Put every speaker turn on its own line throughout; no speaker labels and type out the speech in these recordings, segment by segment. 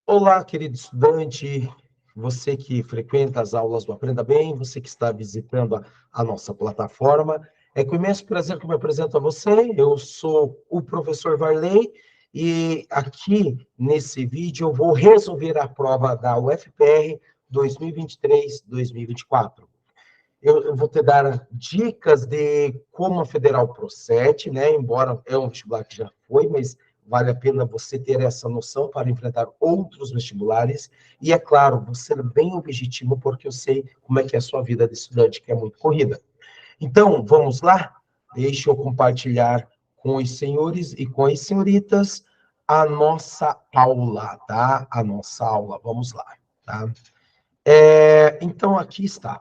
Olá, querido estudante, você que frequenta as aulas do Aprenda Bem, você que está visitando a nossa plataforma. É com imenso prazer que eu me apresento a você. Eu sou o professor Varley e aqui nesse vídeo eu vou resolver a prova da UFPR 2023-2024. Eu vou te dar dicas de como a federal procede, né? Embora é um vestibular que já foi, mas vale a pena você ter essa noção para enfrentar outros vestibulares. E, é claro, vou ser bem objetivo, porque eu sei como é que é a sua vida de estudante, que é muito corrida. Então, vamos lá? Deixa eu compartilhar com os senhores e com as senhoritas a nossa aula, tá? A nossa aula, vamos lá, tá? Então, aqui está.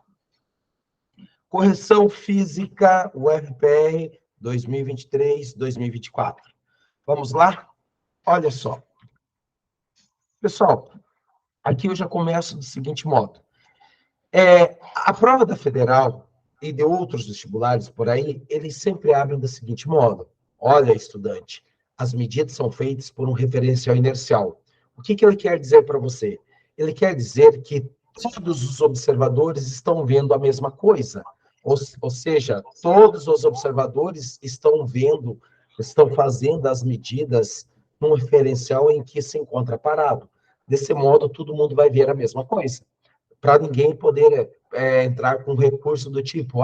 Correção Física, UFPR 2023-2024. Vamos lá? Olha só. Pessoal, aqui eu já começo do seguinte modo. A prova da Federal e de outros vestibulares por aí, eles sempre abrem do seguinte modo. Olha, estudante, as medidas são feitas por um referencial inercial. O que ele quer dizer para você? Ele quer dizer que todos os observadores estão vendo a mesma coisa. Ou seja, todos os observadores estão vendo, estão fazendo as medidas num referencial em que se encontra parado. Desse modo, todo mundo vai ver a mesma coisa, para ninguém poder entrar com recurso do tipo,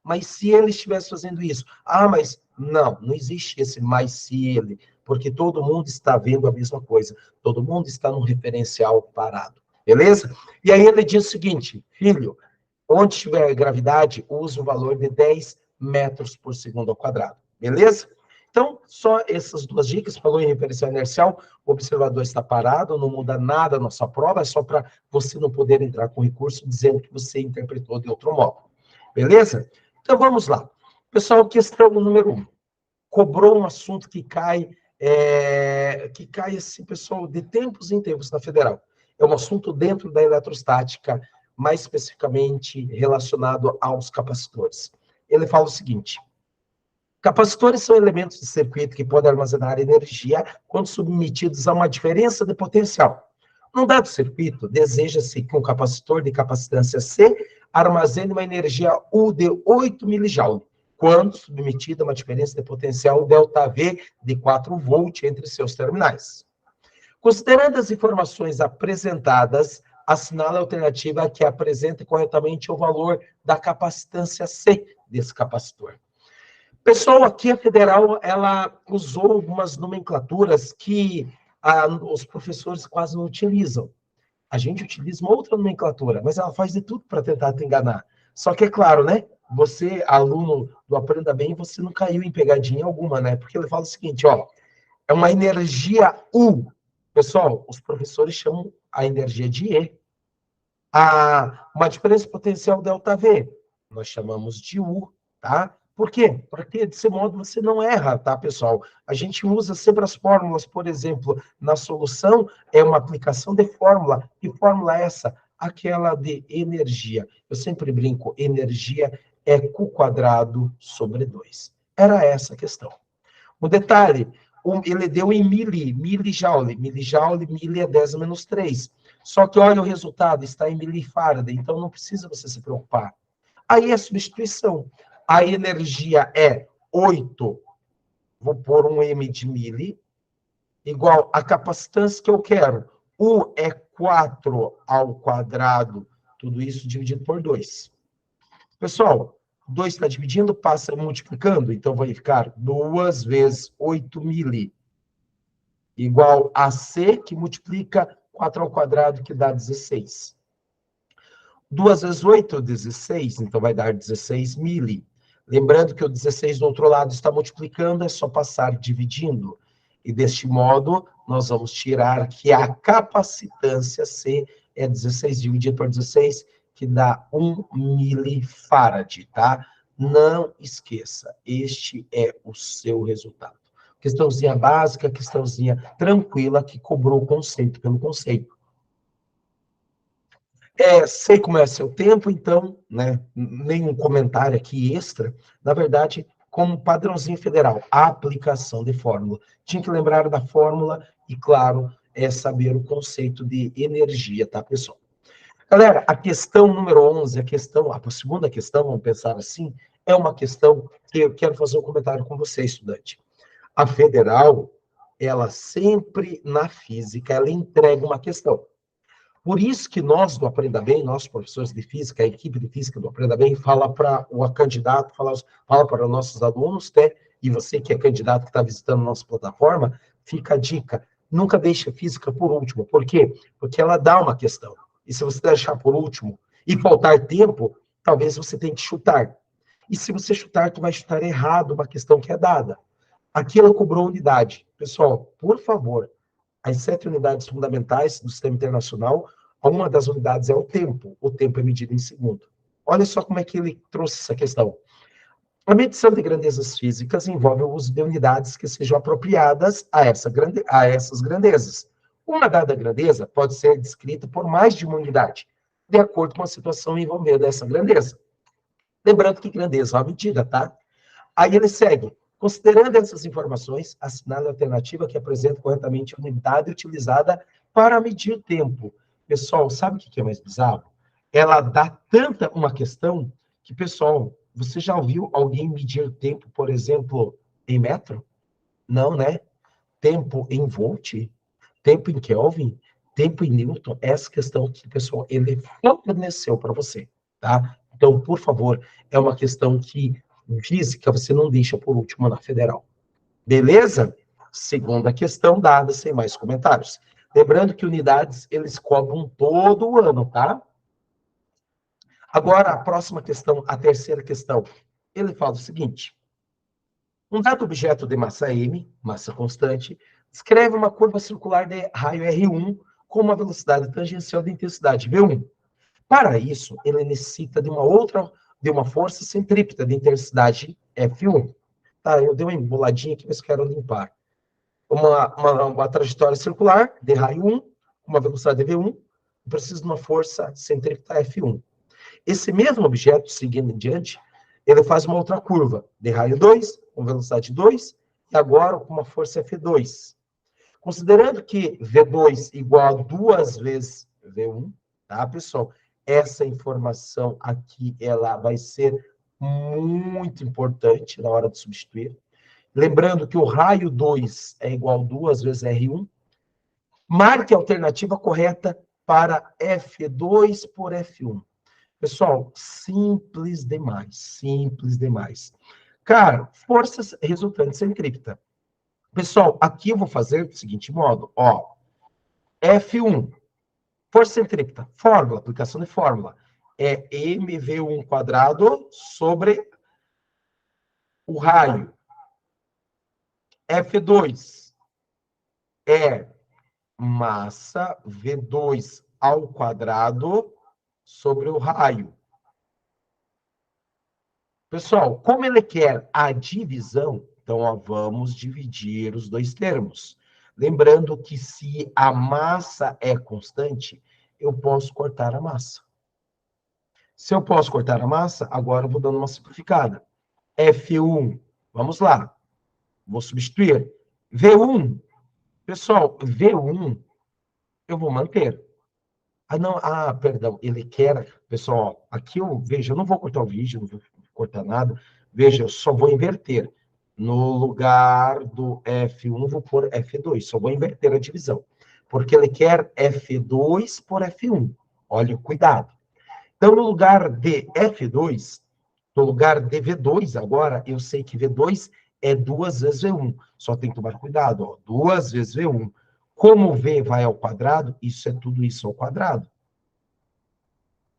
mas se ele estivesse fazendo isso, mas não existe esse mas se ele, porque todo mundo está vendo a mesma coisa, todo mundo está num referencial parado, beleza? E aí ele diz o seguinte, filho, onde tiver gravidade, use o valor de 10 metros por segundo ao quadrado, beleza? Então, só essas duas dicas, falou em referencial inercial, o observador está parado, não muda nada na sua prova, é só para você não poder entrar com recurso dizendo que você interpretou de outro modo. Beleza? Então, vamos lá. Pessoal, questão número 1. Cobrou um assunto que cai assim, pessoal, de tempos em tempos na Federal. É um assunto dentro da eletrostática, mais especificamente relacionado aos capacitores. Ele fala o seguinte: capacitores são elementos de circuito que podem armazenar energia quando submetidos a uma diferença de potencial. Num dado circuito, deseja-se que um capacitor de capacitância C armazene uma energia U de 8 milijoule, quando submetido a uma diferença de potencial ΔV de 4 volt entre seus terminais. Considerando as informações apresentadas, assinale a alternativa que apresenta corretamente o valor da capacitância C desse capacitor. Pessoal, aqui a Federal, ela usou algumas nomenclaturas que os professores quase não utilizam. A gente utiliza uma outra nomenclatura, mas ela faz de tudo para tentar te enganar. Só que é claro, né? Você, aluno do Aprenda Bem, você não caiu em pegadinha alguma, né? Porque ele fala o seguinte, é uma energia U. Pessoal, os professores chamam a energia de E. Uma diferença potencial ΔV, nós chamamos de U, tá? Por quê? Porque desse modo você não erra, tá, pessoal? A gente usa sempre as fórmulas, por exemplo, na solução é uma aplicação de fórmula. Que fórmula é essa? Aquela de energia. Eu sempre brinco, energia é Q² sobre 2. Era essa a questão. Um detalhe, ele deu em milijoule. Mili é 10 menos 3. Só que olha o resultado, está em milifarad, então não precisa você se preocupar. Aí a substituição. A energia é 8, vou pôr um M de mili, igual a capacitância que eu quero. U é 4 ao quadrado, tudo isso dividido por 2. Pessoal, 2 está dividindo, passa multiplicando, então vai ficar 2 vezes 8 mili, igual a C, que multiplica 4 ao quadrado, que dá 16. 2 vezes 8, 16, então vai dar 16 mili. Lembrando que o 16 do outro lado está multiplicando, é só passar dividindo. E deste modo, nós vamos tirar que a capacitância C é 16 dividido por 16, que dá 1 milifarad, tá? Não esqueça, este é o seu resultado. Questãozinha básica, questãozinha tranquila, que cobrou o conceito pelo conceito. Sei como é seu tempo, então, né, nenhum comentário aqui extra. Na verdade, como padrãozinho federal, aplicação de fórmula. Tinha que lembrar da fórmula e, claro, saber o conceito de energia, tá, pessoal? Galera, a questão número 11, a segunda questão, vamos pensar assim, é uma questão que eu quero fazer um comentário com você, estudante. A federal, ela sempre, na física, ela entrega uma questão. Por isso que nós do Aprenda Bem, nossos professores de física, a equipe de física do Aprenda Bem, fala para o candidato, fala para os nossos alunos, né? E você que é candidato que está visitando a nossa plataforma, fica a dica, nunca deixe a física por último. Por quê? Porque ela dá uma questão. E se você deixar por último e faltar tempo, talvez você tenha que chutar. E se você chutar, tu vai chutar errado uma questão que é dada. Aqui ela cobrou unidade. Pessoal, por favor, as 7 unidades fundamentais do sistema internacional, uma das unidades é o tempo. O tempo é medido em segundo. Olha só como é que ele trouxe essa questão. A medição de grandezas físicas envolve o uso de unidades que sejam apropriadas a essas grandezas. Uma dada grandeza pode ser descrita por mais de uma unidade, de acordo com a situação envolvendo essa grandeza. Lembrando que grandeza é uma medida, tá? Aí ele segue. Considerando essas informações, assinale a alternativa que apresenta corretamente a unidade utilizada para medir tempo. Pessoal, sabe o que é mais bizarro? Ela dá tanta uma questão que, pessoal, você já ouviu alguém medir tempo, por exemplo, em metro? Não, né? Tempo em volt? Tempo em Kelvin? Tempo em Newton? Essa questão que, pessoal, ele forneceu para você, tá? Então, por favor, é uma questão que física você não deixa por último na federal. Beleza? Segunda questão dada, sem mais comentários. Lembrando que unidades, eles cobram todo o ano, tá? Agora, a próxima questão, a terceira questão. Ele fala o seguinte. Um dado objeto de massa m, massa constante, descreve uma curva circular de raio R1 com uma velocidade tangencial de intensidade V1. Para isso, ele necessita de uma força centrípeta de intensidade F1. Tá, eu dei uma emboladinha aqui, mas quero limpar. Uma trajetória circular de raio 1, uma velocidade V1, eu preciso de uma força centrípeta F1. Esse mesmo objeto, seguindo em diante, ele faz uma outra curva de raio 2, com velocidade 2, e agora com uma força F2. Considerando que V2 igual a 2 vezes V1, tá, pessoal? Essa informação aqui, ela vai ser muito importante na hora de substituir. Lembrando que o raio 2 é igual a 2 vezes R1. Marque a alternativa correta para F2 por F1. Pessoal, simples demais, simples demais. Cara, forças resultantes centrípeta. Pessoal, aqui eu vou fazer do seguinte modo, ó. F1, força centrípeta, fórmula, aplicação de fórmula. É mv1 quadrado sobre o raio. F2 é massa V2 ao quadrado sobre o raio. Pessoal, como ele quer a divisão, então, ó, vamos dividir os dois termos. Lembrando que se a massa é constante, eu posso cortar a massa. Se eu posso cortar a massa, agora eu vou dando uma simplificada. F1, vamos lá. Vou substituir. V1, pessoal, V1 eu vou manter. Perdão, ele quer, pessoal, aqui eu vejo, eu não vou cortar o vídeo, não vou cortar nada. Veja, eu só vou inverter. No lugar do F1, vou pôr F2, só vou inverter a divisão. Porque ele quer F2 por F1. Olha, cuidado. Então, no lugar de F2, no lugar de V2 agora, eu sei que V2 é 2 vezes V1. Só tem que tomar cuidado, ó, 2 vezes V1. Como V vai ao quadrado, isso é tudo isso ao quadrado.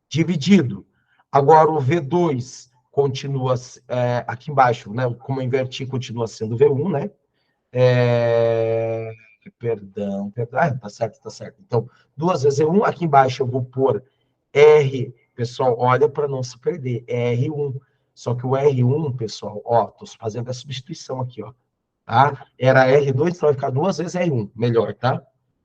Dividido. Agora, o V2 continua aqui embaixo, né? Como eu inverti, continua sendo V1, né? Perdão. Tá certo, tá certo. Então, 2 vezes V1. Aqui embaixo eu vou pôr R. Pessoal, olha para não se perder. É R1. Só que o R1, pessoal, ó, tô fazendo a substituição aqui, ó. Tá? Era R2, então vai ficar 2 vezes R1. Melhor, tá?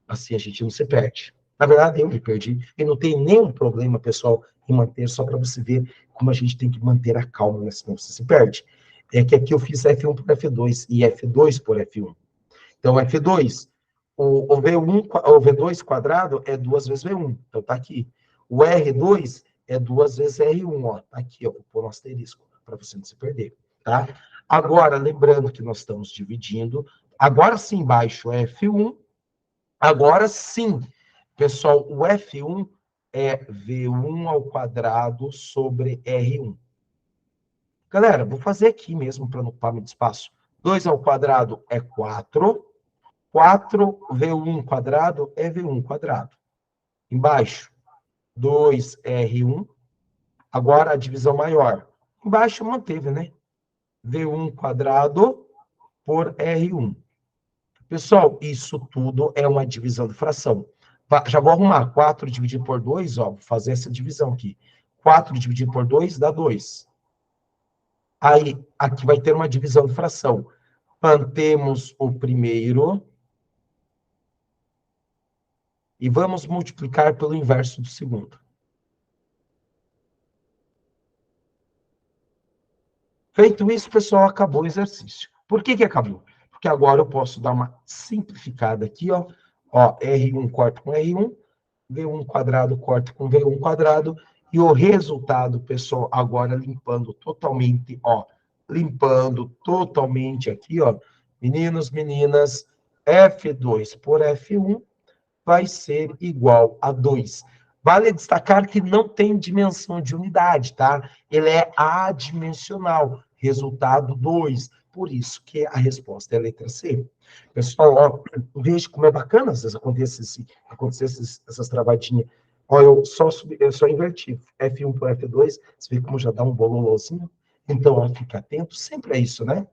Assim a gente não se perde. Na verdade, eu me perdi. E não tem nenhum problema, pessoal, em manter, só para você ver como a gente tem que manter a calma, né? Senão você se perde. É que aqui eu fiz F1 por F2 e F2 por F1. Então, F2, o V1, o V2 quadrado é 2 vezes V1. Então, tá aqui. O R2 é 2 vezes R1, ó. Tá aqui, ó. Vou pôr um asterisco para você não se perder, tá? Agora, lembrando que nós estamos dividindo. Agora sim, embaixo é F1. Agora sim, pessoal, o F1 é V1 ao quadrado sobre R1. Galera, vou fazer aqui mesmo para não ocupar muito espaço. 2 ao quadrado é 4. 4 V1 quadrado é V1 quadrado. Embaixo, 2R1. Agora a divisão maior. Embaixo manteve, né? V1 quadrado por R1. Pessoal, isso tudo é uma divisão de fração. Já vou arrumar 4 dividido por 2, ó, vou fazer essa divisão aqui. 4 dividido por 2 dá 2. Aí, aqui vai ter uma divisão de fração. Mantemos o primeiro e vamos multiplicar pelo inverso do segundo. Feito isso, pessoal, acabou o exercício. Por que que acabou? Porque agora eu posso dar uma simplificada aqui, ó. Ó, R1 corta com R1, V1 quadrado corta com V1 quadrado, e o resultado, pessoal, agora limpando totalmente, ó, limpando totalmente aqui, ó, meninos, meninas, F2 por F1 vai ser igual a 2. Vale destacar que não tem dimensão de unidade, tá? Ele é adimensional, resultado 2. Por isso que a resposta é a letra C. Pessoal, ó, veja como é bacana às vezes acontecesse essas travadinhas. Ó, eu só inverti F1 por F2, você vê como já dá um bololôzinho? Então, ó, fica atento, sempre é isso, né?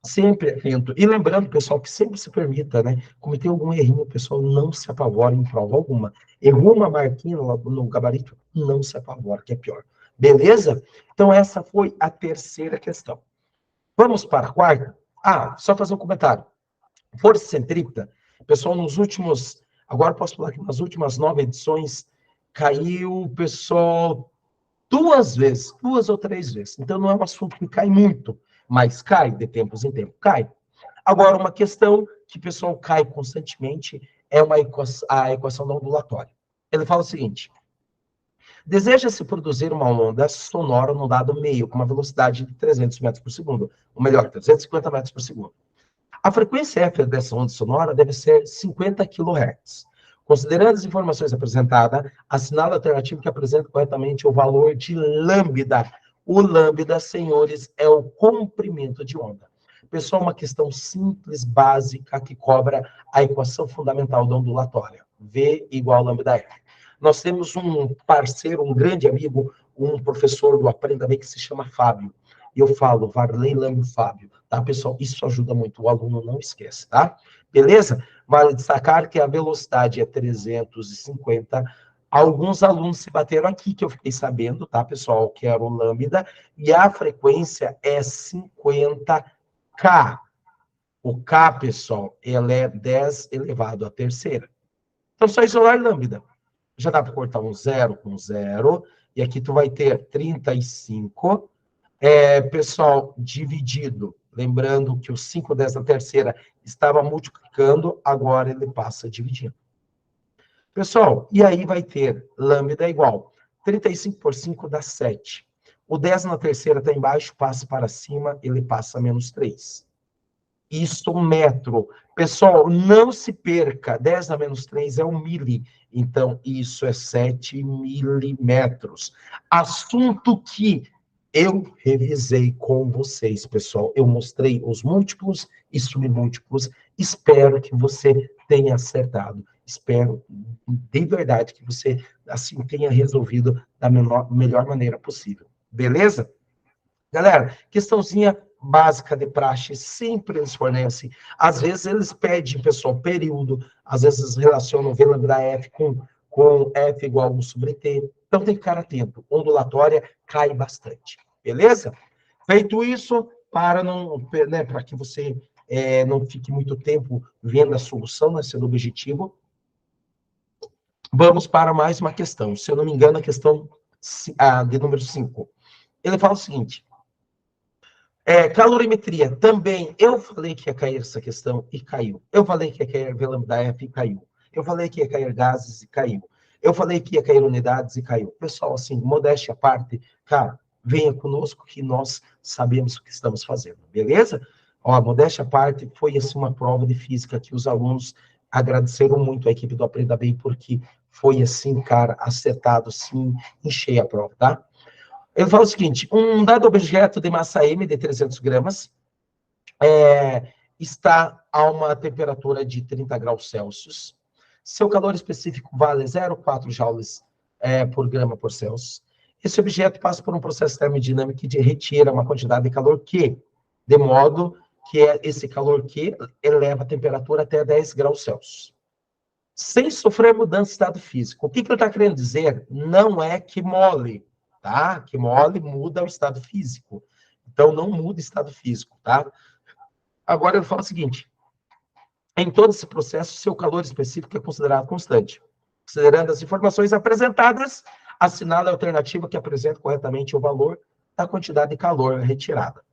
Sempre atento. E lembrando, pessoal, que sempre se permita, né? Cometer algum errinho, pessoal, não se apavora em prova alguma. Errou uma marquinha no gabarito, não se apavora, que é pior. Beleza? Então, essa foi a terceira questão. Vamos para a quarta? Ah, só fazer um comentário. Força centrípeta, pessoal, nos últimos. Agora posso falar que nas últimas 9 edições caiu, pessoal, 2 vezes, 2 ou 3 vezes. Então, não é um assunto que cai muito, mas cai, de tempos em tempos, cai. Agora, uma questão que o pessoal cai constantemente é a equação da ondulatória. Ele fala o seguinte: deseja-se produzir uma onda sonora num dado meio, com uma velocidade de 300 metros por segundo, ou melhor, 350 metros por segundo. A frequência F dessa onda sonora deve ser 50 kHz. Considerando as informações apresentadas, assinale a alternativa que apresenta corretamente o valor de lambda. O lambda, senhores, é o comprimento de onda. Pessoal, uma questão simples, básica, que cobra a equação fundamental da ondulatória. V igual a lambda F. Nós temos um parceiro, um grande amigo, um professor do Aprenda Bem que se chama Fábio. E eu falo, Varley Lame Fábio, tá, pessoal? Isso ajuda muito, o aluno não esquece, tá? Beleza? Vale destacar que a velocidade é 350. Alguns alunos se bateram aqui, que eu fiquei sabendo, tá, pessoal? Que era o lambda, e a frequência é 50K. O K, pessoal, ele é 10 elevado à terceira. Então, só isolar lambda. Já dá para cortar um zero com zero, e aqui tu vai ter 35. Pessoal, dividido. Lembrando que o 5 dessa terceira estava multiplicando, agora ele passa dividindo. Pessoal, e aí vai ter lambda igual. 35 por 5 dá 7. O 10 na terceira está embaixo, passa para cima, ele passa a menos 3. Isso metro. Pessoal, não se perca. 10 a menos 3 é um mili. Então, isso é 7 milímetros. Assunto que eu revisei com vocês, pessoal. Eu mostrei os múltiplos e submúltiplos. Espero que você tenha acertado. Espero, de verdade, que você, assim, tenha resolvido da melhor maneira possível. Beleza? Galera, questãozinha básica de praxe, sempre eles fornecem. Às vezes eles pedem, pessoal, período, às vezes relacionam V lambda F com F igual a 1 sobre T. Então tem que ficar atento. Ondulatória cai bastante. Beleza? Feito isso, para não, né, para que você não fique muito tempo vendo a solução, né, sendo objetivo, vamos para mais uma questão. Se eu não me engano, a questão de número 5. Ele fala o seguinte: Calorimetria, também. Eu falei que ia cair essa questão e caiu. Eu falei que ia cair V lambda F e caiu. Eu falei que ia cair gases e caiu. Eu falei que ia cair unidades e caiu. Pessoal, assim, modéstia à parte, cara, venha conosco que nós sabemos o que estamos fazendo, beleza? Ó, modéstia à parte, foi assim uma prova de física que os alunos agradeceram muito a equipe do Aprenda Bem, porque foi assim, cara, acertado, sim, em cheia a prova, tá? Ele fala o seguinte, um dado objeto de massa M de 300 gramas está a uma temperatura de 30 graus Celsius. Seu calor específico vale 0,4 joules por grama por Celsius. Esse objeto passa por um processo termodinâmico que retira uma quantidade de calor Q, de modo que esse calor Q eleva a temperatura até 10 graus Celsius. Sem sofrer mudança de estado físico. O que ele está querendo dizer? Não é que mole, tá? Que mole muda o estado físico. Então, não muda o estado físico, tá? Agora, ele fala o seguinte. Em todo esse processo, seu calor específico é considerado constante. Considerando as informações apresentadas, assinale a alternativa que apresenta corretamente o valor da quantidade de calor retirada.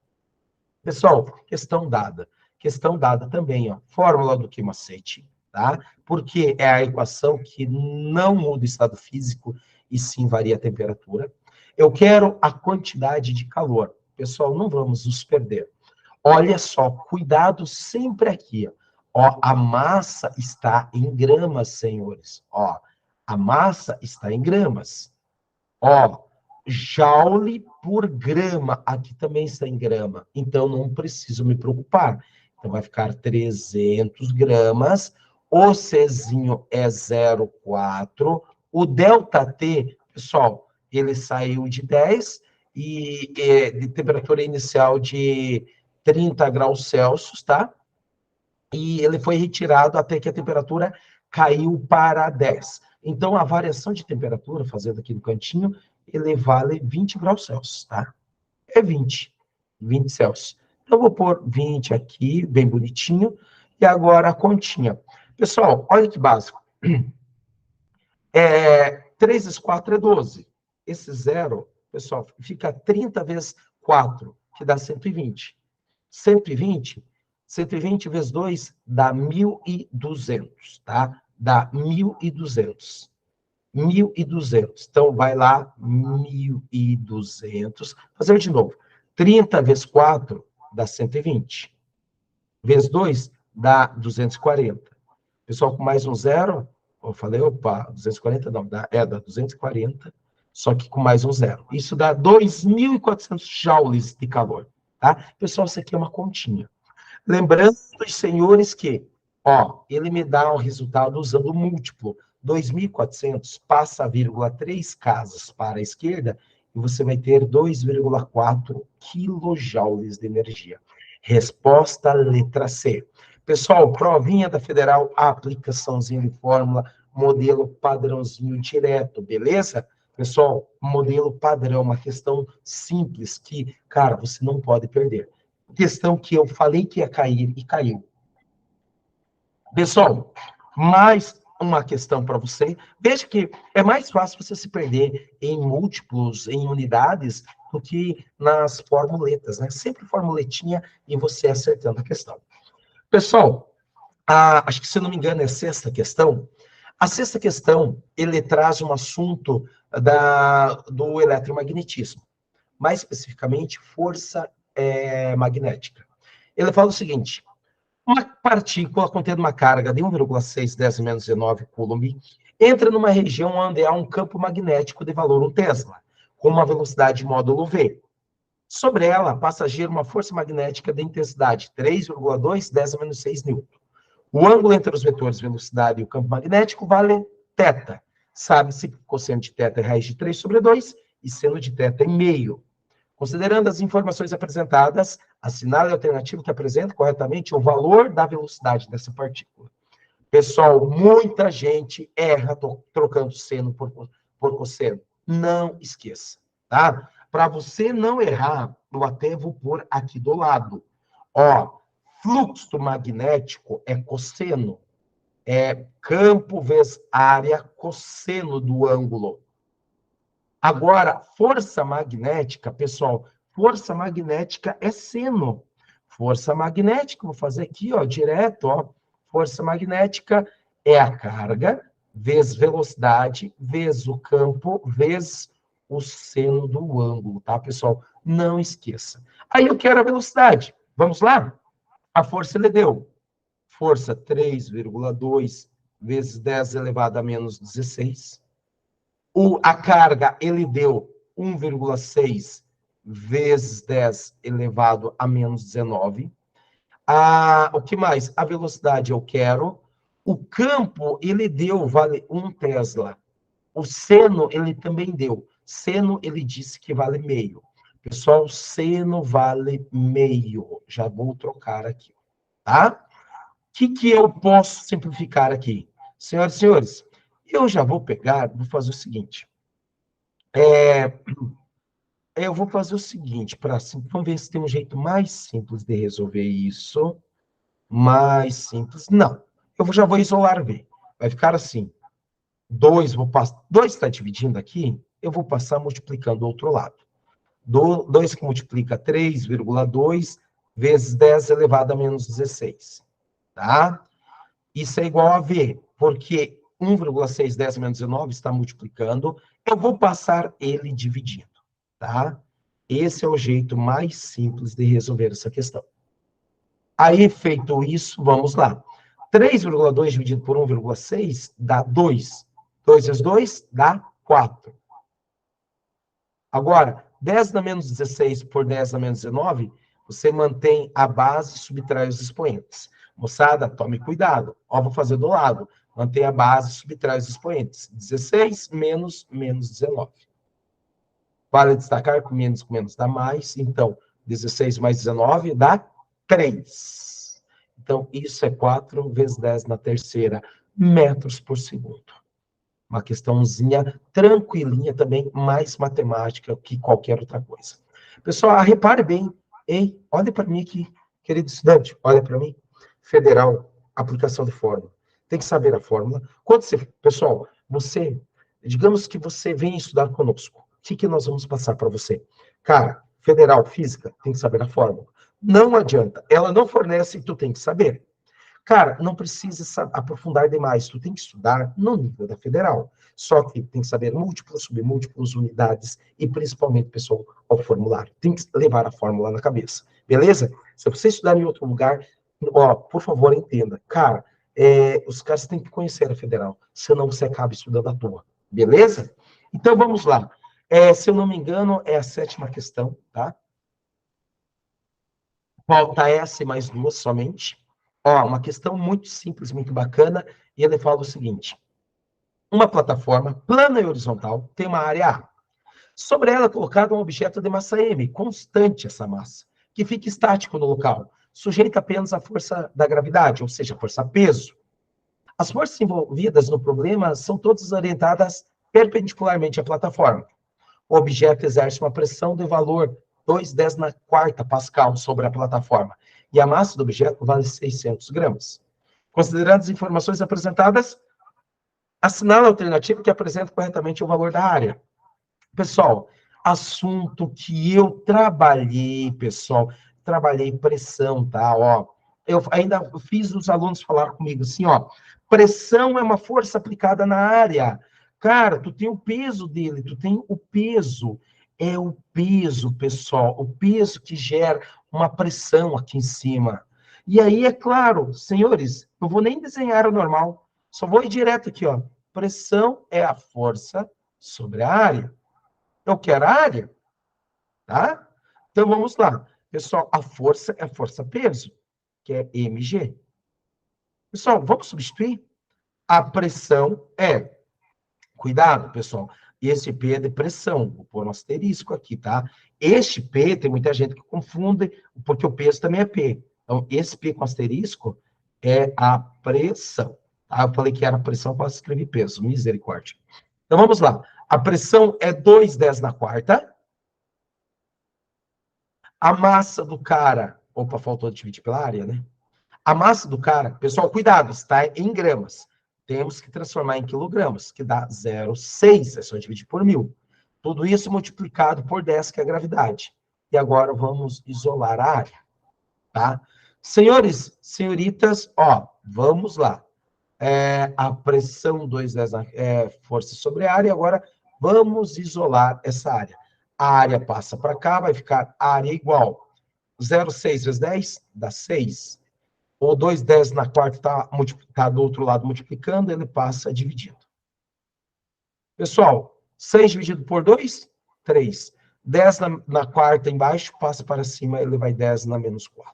Pessoal, questão dada. Questão dada também, ó. Fórmula do quimacete, tá? Porque é a equação que não muda o estado físico e sim varia a temperatura. Eu quero a quantidade de calor. Pessoal, não vamos nos perder. Olha só, cuidado sempre aqui, ó, a massa está em gramas, senhores. Ó, a massa está em gramas. Ó, joule por grama, aqui também está em grama. Então, não preciso me preocupar. Então, vai ficar 300 gramas. O Czinho é 0,4. O ΔT, pessoal, ele saiu de 10 e de temperatura inicial de 30 graus Celsius, tá? E ele foi retirado até que a temperatura caiu para 10. Então, a variação de temperatura, fazendo aqui no cantinho, ele vale 20 graus Celsius, tá? É 20 Celsius. Então, vou pôr 20 aqui, bem bonitinho. E agora a continha. Pessoal, olha que básico. 3 vezes 4 é 12. Esse zero, pessoal, fica 30 vezes 4, que dá 120. 120 vezes 2 dá 1.200, tá? Dá 1.200. 1.200. Então, vai lá, 1.200. Fazer de novo. 30 vezes 4 dá 120. Vezes 2 dá 240. Pessoal, com mais um zero, eu falei, opa, 240 não, dá 240, só que com mais um zero. Isso dá 2.400 joules de calor, tá? Pessoal, isso aqui é uma continha. Lembrando, senhores, que, ó, ele me dá um resultado usando o múltiplo. 2.400 passa a vírgula 3 casas para a esquerda e você vai ter 2,4 quilojoules de energia. Resposta letra C. Pessoal, provinha da Federal, aplicaçãozinha de fórmula, modelo padrãozinho direto, beleza? Pessoal, modelo padrão, uma questão simples que, cara, você não pode perder. Questão que eu falei que ia cair e caiu. Pessoal, mais uma questão para você. Veja que é mais fácil você se perder em múltiplos, em unidades, do que nas formuletas, né? Sempre formuletinha e você acertando a questão. Pessoal, acho que, se não me engano, é a sexta questão. A sexta questão, ele traz um assunto do eletromagnetismo. Mais especificamente, força magnética. Ele fala o seguinte: uma partícula contendo uma carga de 1,6 10 menos 19 coulomb entra numa região onde há um campo magnético de valor 1 Tesla, com uma velocidade módulo V. Sobre ela, passa a agir uma força magnética de intensidade 3,2 10 menos 6 newton. O ângulo entre os vetores velocidade e o campo magnético vale θ. Sabe-se que cosseno de θ é raiz de 3 sobre 2 e seno de θ é meio. Considerando as informações apresentadas, assinale a alternativa que apresenta corretamente o valor da velocidade dessa partícula. Pessoal, muita gente erra trocando seno por cosseno. Não esqueça, tá? Para você não errar, eu até vou pôr aqui do lado. Ó, fluxo magnético é cosseno. É campo vezes área cosseno do ângulo. Agora, força magnética, pessoal, Força magnética é seno. Força magnética, vou fazer aqui, ó, direto, ó. Força magnética é a carga, vezes velocidade, vezes o campo, vezes o seno do ângulo, tá, pessoal? Não esqueça. Aí eu quero a velocidade. Vamos lá? A força ele deu. Força 3,2 vezes 10 elevado a menos 16. A carga ele deu 1,6 vezes 10 elevado a menos 19. O que mais? A velocidade eu quero. O campo, ele deu, vale 1 Tesla. O seno, ele também deu. Seno, ele disse que vale meio. Pessoal, seno vale meio. Já vou trocar aqui, tá? O que eu posso simplificar aqui? Senhoras e senhores, eu já vou pegar, vou fazer o seguinte. Eu vou fazer o seguinte, vamos ver se tem um jeito mais simples de resolver isso. Mais simples. Não. Já vou isolar V. Vai ficar assim. 2 está dividindo aqui, eu vou passar multiplicando do outro lado. 2 que multiplica 3,2 vezes 10 elevado a menos 16. Tá? Isso é igual a V, porque 1,6 10 menos 19 está multiplicando. Eu vou passar ele dividindo. Tá? Esse é o jeito mais simples de resolver essa questão. Aí, feito isso, vamos lá. 3,2 dividido por 1,6 dá 2. 2 vezes 2 dá 4. Agora, 10 na menos 16 por 10 na menos 19, você mantém a base e subtrai os expoentes. Moçada, tome cuidado. Ó, vou fazer do lado. Mantém a base e subtrai os expoentes. 16 menos 19. Vale destacar que com menos dá mais. Então, 16 mais 19 dá 3. Então, isso é 4 vezes 10 na terceira metros por segundo. Uma questãozinha tranquilinha também, mais matemática que qualquer outra coisa. Pessoal, repare bem, hein? Olha para mim aqui, querido estudante, olha para mim. Federal, aplicação de fórmula. Tem que saber a fórmula. Pessoal, digamos que você vem estudar conosco. O que nós vamos passar para você? Cara, federal, física, tem que saber a fórmula. Não adianta, ela não fornece, tu tem que saber. Cara, não precisa aprofundar demais, tu tem que estudar no nível da federal. Só que tem que saber múltiplos, submúltiplos, unidades e principalmente, pessoal, o formulário. Tem que levar a fórmula na cabeça, beleza? Se você estudar em outro lugar, ó, por favor, entenda. Cara, os caras têm que conhecer a federal, senão você acaba estudando à toa, beleza? Então, vamos lá. Se eu não me engano, é a 7ª questão, tá? Falta essa e mais 2 somente. Ó, uma questão muito simples, muito bacana, e ele fala o seguinte: uma plataforma plana e horizontal tem uma área A. Sobre ela é colocado um objeto de massa M, constante essa massa, que fica estático no local, sujeito apenas à força da gravidade, ou seja, força-peso. As forças envolvidas no problema são todas orientadas perpendicularmente à plataforma. O objeto exerce uma pressão de valor 2,10 na quarta Pascal sobre a plataforma, e a massa do objeto vale 600 gramas. Considerando as informações apresentadas, assinale a alternativa que apresenta corretamente o valor da área. Pessoal, assunto que eu trabalhei, pessoal, trabalhei pressão, tá? Ó, eu ainda fiz os alunos falar comigo assim, ó, pressão é uma força aplicada na área. Cara, tu tem o peso dele, tu tem o peso. É o peso, pessoal, o peso que gera uma pressão aqui em cima. E aí, é claro, senhores, não vou nem desenhar o normal, só vou ir direto aqui, ó. Pressão é a força sobre a área. Eu quero a área, tá? Então, vamos lá. Pessoal, a força é força-peso, que é mg. Pessoal, vamos substituir? A pressão é... Cuidado, pessoal. Esse P é de pressão. Vou pôr um asterisco aqui, tá? Este P, tem muita gente que confunde, porque o peso também é P. Então, esse P com asterisco é a pressão. Tá? Eu falei que era pressão, posso escrever peso. Misericórdia. Então, vamos lá. A pressão é 2,10 na quarta. A massa do cara... Opa, faltou dividir pela área, né? A massa do cara... Pessoal, cuidado, está em gramas. Temos que transformar em quilogramas, que dá 0,6. É só dividir por 1.000. Tudo isso multiplicado por 10, que é a gravidade. E agora vamos isolar a área, tá? Senhores, senhoritas, ó, vamos lá. A pressão 2 força sobre a área, agora vamos isolar essa área. A área passa para cá, vai ficar área igual 0,6 vezes 10, dá 6. O 2,10 na quarta está do outro lado multiplicando, ele passa dividindo. Pessoal, 6 dividido por 2, 3. 10 na quarta embaixo, passa para cima, ele vai 10 na menos 4.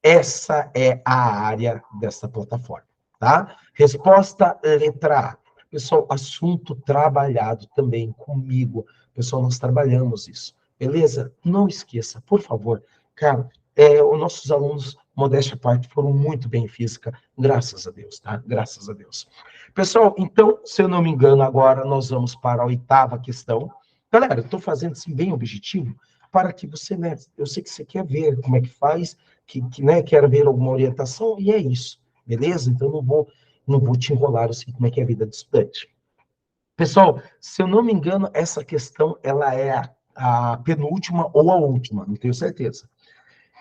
Essa é a área dessa plataforma, tá? Resposta letra A. Pessoal, assunto trabalhado também comigo. Pessoal, nós trabalhamos isso, beleza? Não esqueça, por favor. Cara, os nossos alunos, modéstia à parte, foram muito bem em física, graças a Deus, tá? Graças a Deus. Pessoal, então, se eu não me engano, agora nós vamos para a 8ª questão. Galera, eu estou fazendo assim bem objetivo, para que você, né, eu sei que você quer ver como é que faz, né, quer ver alguma orientação, e é isso, beleza? Então, não vou te enrolar, eu sei como é que é a vida de estudante. Pessoal, se eu não me engano, essa questão, ela é a penúltima ou a última, não tenho certeza.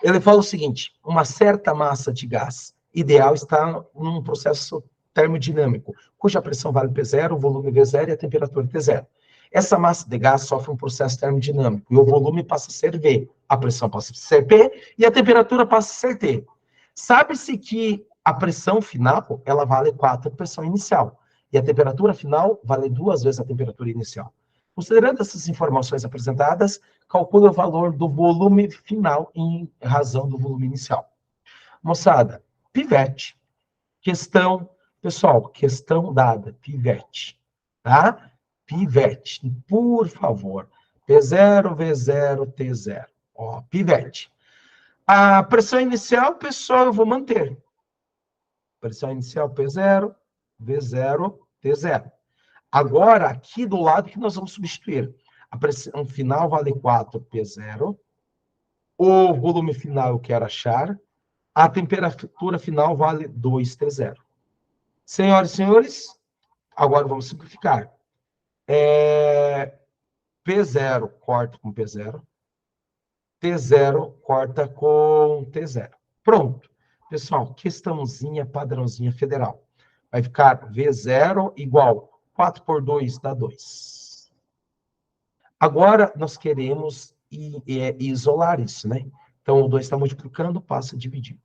Ele fala o seguinte, uma certa massa de gás ideal está num processo termodinâmico, cuja pressão vale P0, o volume V0 e a temperatura T0. Essa massa de gás sofre um processo termodinâmico e o volume passa a ser V, a pressão passa a ser P e a temperatura passa a ser T. Sabe-se que a pressão final, ela vale 4 pressão inicial e a temperatura final vale 2 vezes a temperatura inicial. Considerando essas informações apresentadas, calcule o valor do volume final em razão do volume inicial. Moçada, pivete. Questão, pessoal, questão dada, pivete, tá? Pivete, por favor. P0, V0, T0. Ó, pivete. A pressão inicial, pessoal, eu vou manter. Pressão inicial, P0, V0, T0. Agora, aqui do lado que nós vamos substituir. A pressão final vale 4 P0. O volume final eu quero achar. A temperatura final vale 2 T0. Senhoras e senhores, agora vamos simplificar. P0 corta com P0. T0 corta com T0. Pronto. Pessoal, questãozinha padrãozinha federal. Vai ficar V0 igual 4 por 2 dá 2. Agora, nós queremos isolar isso, né? Então, o 2 está multiplicando, passa dividido.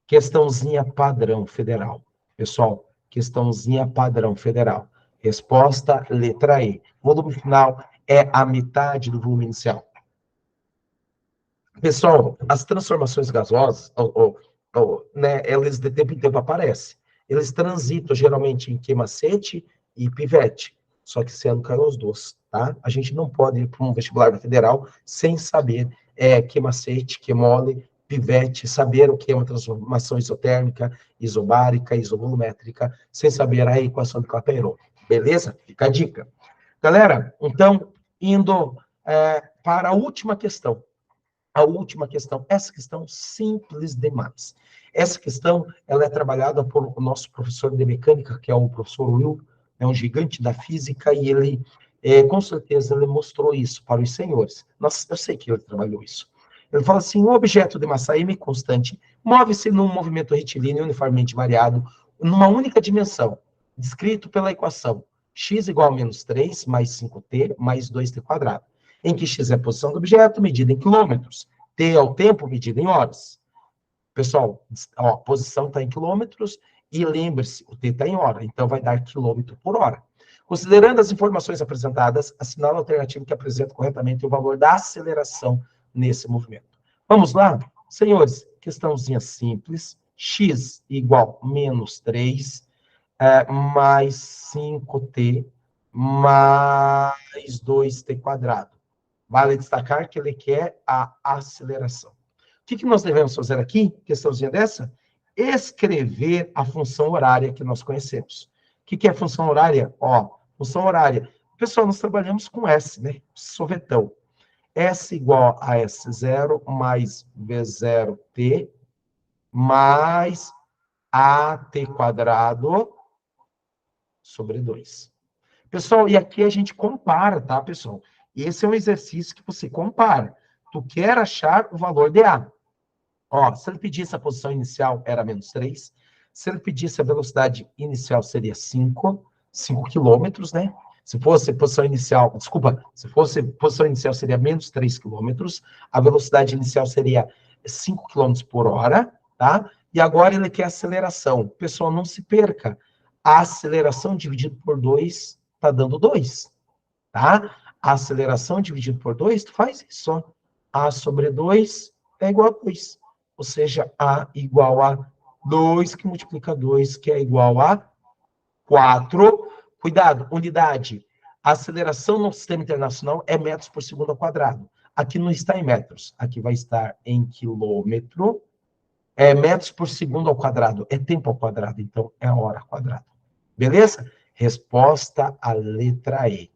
Questãozinha padrão federal. Pessoal, questãozinha padrão federal. Resposta, letra E. Volume final é a metade do volume inicial. Pessoal, as transformações gasosas, né, elas de tempo em tempo aparecem. Eles transitam geralmente em queimacete e pivete. Só que esse ano caiu os dois, tá? A gente não pode ir para um vestibular federal sem saber queimacete, queimole, pivete, saber o que é uma transformação isotérmica, isobárica, isovolumétrica, sem saber a equação de Clapeyron. Beleza? Fica a dica. Galera, então, indo para a última questão. A última questão, essa questão simples demais. Essa questão, ela é trabalhada por o nosso professor de mecânica, que é o professor Will, é um gigante da física, e ele, com certeza, ele mostrou isso para os senhores. Nossa, eu sei que ele trabalhou isso. Ele fala assim, um objeto de massa m constante move-se num movimento retilíneo uniformemente variado numa única dimensão, descrito pela equação x igual a menos 3 mais 5t mais 2t quadrado, em que x é a posição do objeto, medida em quilômetros, t é o tempo, medido em horas. Pessoal, ó, a posição está em quilômetros, e lembre-se, o t está em hora, então vai dar quilômetro por hora. Considerando as informações apresentadas, assinala a alternativa que apresenta corretamente o valor da aceleração nesse movimento. Vamos lá? Senhores, questãozinha simples, x igual a menos 3, mais 5t, mais 2t quadrado. Vale destacar que ele quer a aceleração. O que nós devemos fazer aqui, questãozinha dessa? Escrever a função horária que nós conhecemos. O que é função horária? Ó, função horária. Pessoal, nós trabalhamos com S, né? Sorvetão. S igual a S0 mais V0t mais AT quadrado sobre 2. Pessoal, e aqui a gente compara, tá, pessoal? Esse é um exercício que você compara. Tu quer achar o valor de A. Ó, se ele pedisse a posição inicial, era menos 3. Se ele pedisse a velocidade inicial, seria 5 quilômetros, né? Se fosse posição inicial, desculpa, se fosse posição inicial, seria menos 3 quilômetros. A velocidade inicial seria 5 quilômetros por hora, tá? E agora ele quer aceleração. Pessoal, não se perca. A aceleração dividido por 2 está dando 2, tá? A aceleração dividido por 2, tu faz isso, ó. A sobre 2 é igual a 2. Ou seja, A igual a 2, que multiplica 2, que é igual a 4. Cuidado, unidade. A aceleração no sistema internacional é metros por segundo ao quadrado. Aqui não está em metros, aqui vai estar em quilômetro. É metros por segundo ao quadrado, é tempo ao quadrado, então é hora ao quadrado. Beleza? Resposta à letra E.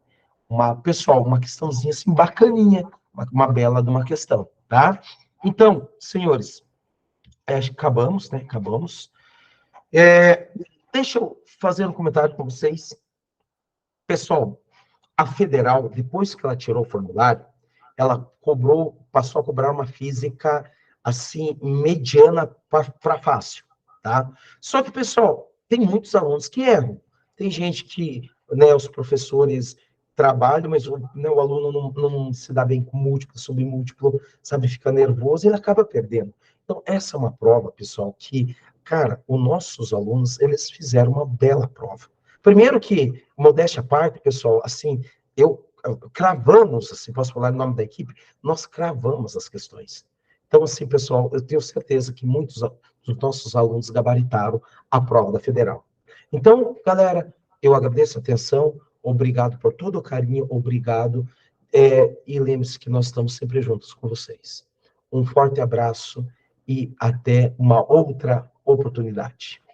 Pessoal, uma questãozinha assim bacaninha, uma bela de uma questão, tá? Então, senhores, acho que acabamos, né? Acabamos. Deixa eu fazer um comentário com vocês. Pessoal, a federal, depois que ela tirou o formulário, ela passou a cobrar uma física, assim, mediana para fácil, tá? Só que, pessoal, tem muitos alunos que erram. Tem gente que, né, os professores trabalham, mas né, o aluno não se dá bem com múltiplo, submúltiplo, sabe, fica nervoso e ele acaba perdendo. Então, essa é uma prova, pessoal, que, cara, os nossos alunos, eles fizeram uma bela prova. Primeiro que, modéstia à parte, pessoal, assim, cravamos, assim, posso falar em nome da equipe, nós cravamos as questões. Então, assim, pessoal, eu tenho certeza que muitos dos nossos alunos gabaritaram a prova da federal. Então, galera, eu agradeço a atenção, obrigado por todo o carinho, obrigado, e lembre-se que nós estamos sempre juntos com vocês. Um forte abraço e até uma outra oportunidade.